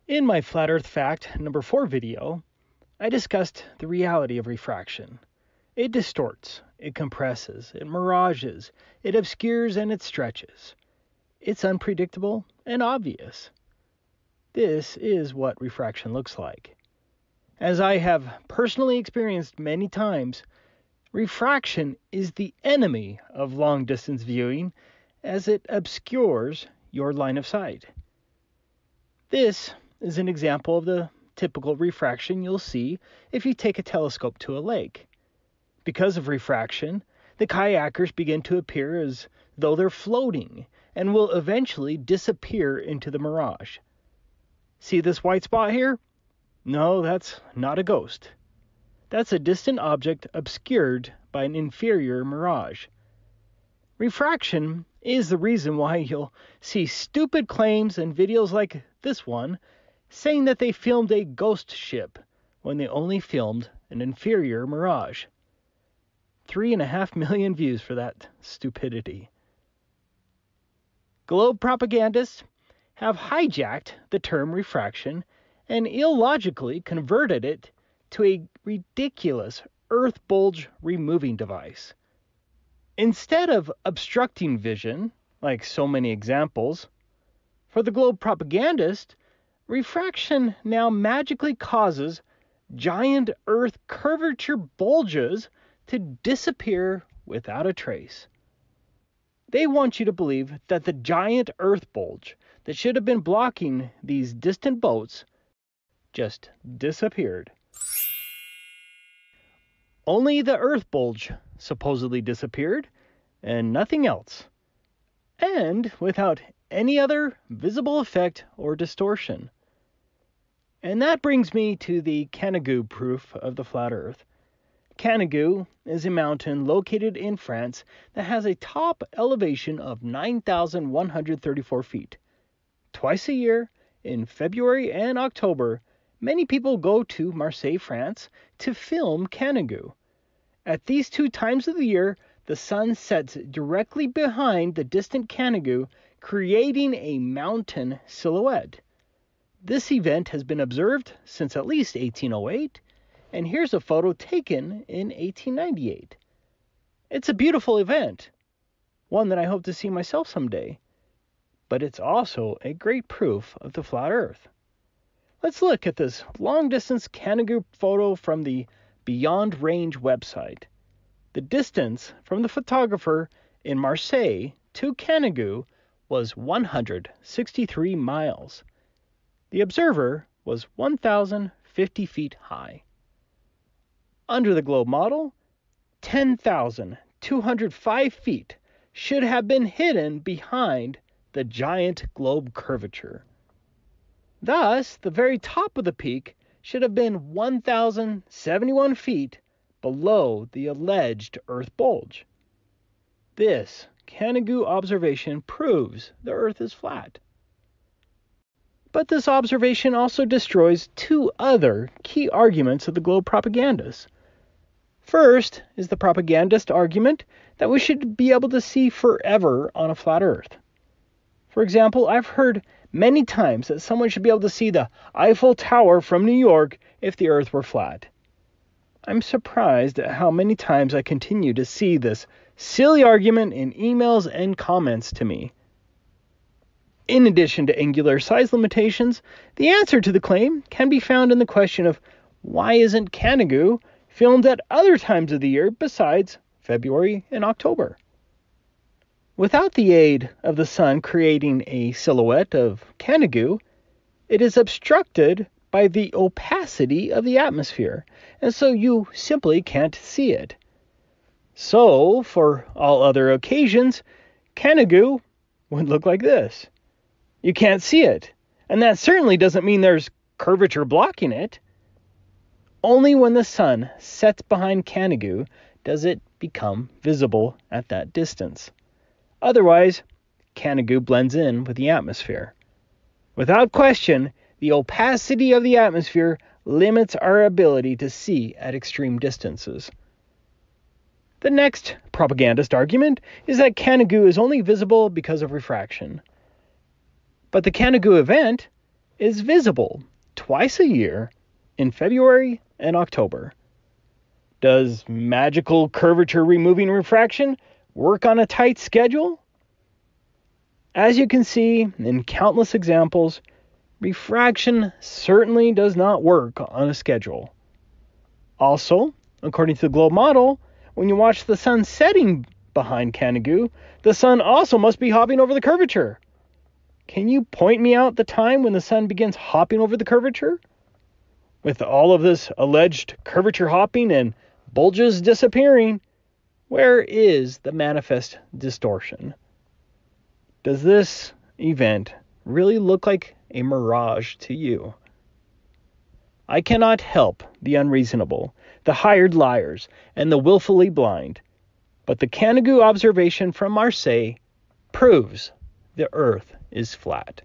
In my Flat Earth Fact number 4 video, I discussed the reality of refraction. It distorts, it compresses, it mirages, it obscures, and it stretches. It's unpredictable and obvious. This is what refraction looks like. As I have personally experienced many times, refraction is the enemy of long-distance viewing as it obscures your line of sight. This is an example of the typical refraction you'll see if you take a telescope to a lake. Because of refraction, the kayakers begin to appear as though they're floating and will eventually disappear into the mirage. See this white spot here? No, that's not a ghost. That's a distant object obscured by an inferior mirage. Refraction is the reason why you'll see stupid claims and videos like this one saying that they filmed a ghost ship when they only filmed an inferior mirage. 3.5 million views for that stupidity. Globe propagandists have hijacked the term refraction and illogically converted it to a ridiculous Earth bulge removing device. Instead of obstructing vision, like so many examples, for the globe propagandist, refraction now magically causes giant Earth curvature bulges to disappear without a trace. They want you to believe that the giant Earth bulge that should have been blocking these distant boats just disappeared. Only the Earth bulge supposedly disappeared, and nothing else. And without any other visible effect or distortion. And that brings me to the Canigou proof of the flat Earth. Canigou is a mountain located in France that has a top elevation of 9,134 feet. Twice a year, in February and October, many people go to Marseille, France, to film Canigou. At these two times of the year, the sun sets directly behind the distant Canigou, creating a mountain silhouette. This event has been observed since at least 1808, and here's a photo taken in 1898. It's a beautiful event, one that I hope to see myself someday, but it's also a great proof of the flat Earth. Let's look at this long-distance Canigou photo from the Beyond Range website. The distance from the photographer in Marseille to Canigou was 163 miles. The observer was 1,050 feet high. Under the globe model, 10,205 feet should have been hidden behind the giant globe curvature. Thus, the very top of the peak should have been 1,071 feet below the alleged Earth bulge. This Canigou observation proves the Earth is flat. But this observation also destroys two other key arguments of the globe propagandists. First is the propagandist argument that we should be able to see forever on a flat Earth. For example, I've heard many times that someone should be able to see the Eiffel Tower from New York if the Earth were flat. I'm surprised at how many times I continue to see this silly argument in emails and comments to me. In addition to angular size limitations, the answer to the claim can be found in the question of why isn't Canigou filmed at other times of the year besides February and October? Without the aid of the sun creating a silhouette of Canigou, it is obstructed by the opacity of the atmosphere, and so you simply can't see it. So, for all other occasions, Canigou would look like this. You can't see it, and that certainly doesn't mean there's curvature blocking it. Only when the sun sets behind Canigou does it become visible at that distance. Otherwise, Canigou blends in with the atmosphere. Without question, the opacity of the atmosphere limits our ability to see at extreme distances. The next propagandist argument is that Canigou is only visible because of refraction. But the Canigou event is visible twice a year in February and October. Does magical curvature removing refraction work on a tight schedule? As you can see in countless examples, refraction certainly does not work on a schedule. Also, according to the globe model, when you watch the sun setting behind Canigou, the sun also must be hopping over the curvature. Can you point me out the time when the sun begins hopping over the curvature? With all of this alleged curvature hopping and bulges disappearing, where is the manifest distortion? Does this event really look like a mirage to you? I cannot help the unreasonable, the hired liars, and the willfully blind, but the Canigou observation from Marseille proves the Earth is flat.